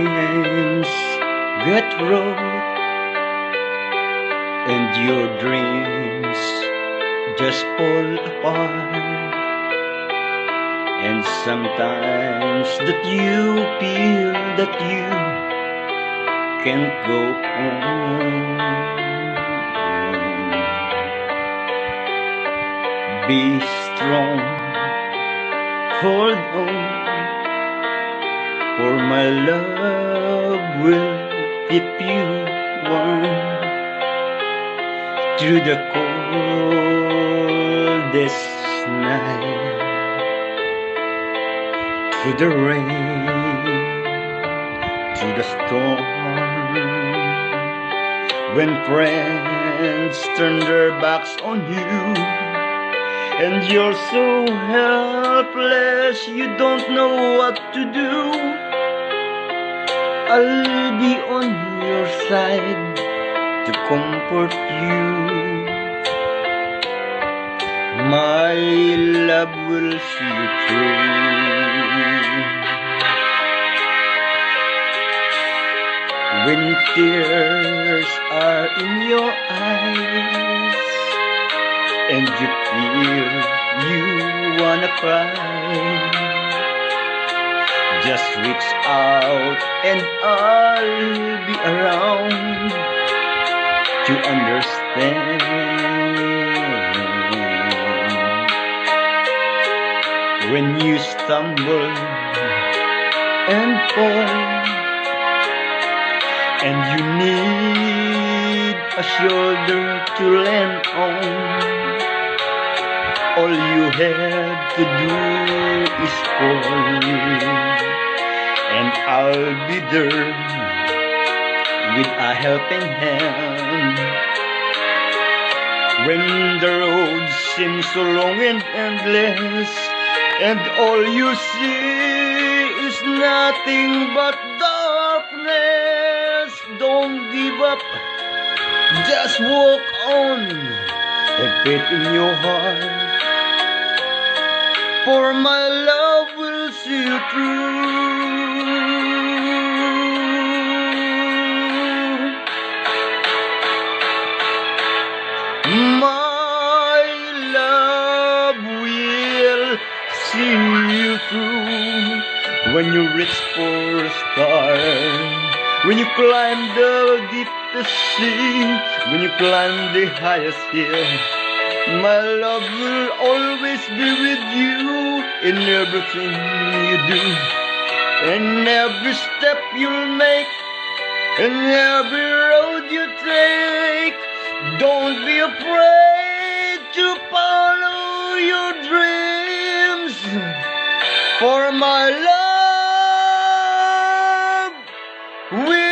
plans get wrote and your dreams just fall apart, and sometimes that you feel that you can't go on. Be strong, hold on, for my love will keep you warm through the coldest night, through the rain, through the storm. When friends turn their backs on you and you're so helpless, you don't know what to do, I'll be on your side to comfort you. My love will see you through. When tears are in your eyes and you feel you wanna cry, just reach out and I'll be around to understand. When you stumble and fall and you need a shoulder to lean on, all you have to do is call, and I'll be there with a helping hand. When the road seems so long and endless, and all you see is nothing but darkness, don't give up, just walk on, have faith in your heart, for my love will see you through. My love will see you through. When you reach for a star, when you climb the deepest sea, when you climb the highest hill, my love will always be with you in everything you do, in every step you'll make, in every road you take. Don't be afraid to follow your dreams, for my love will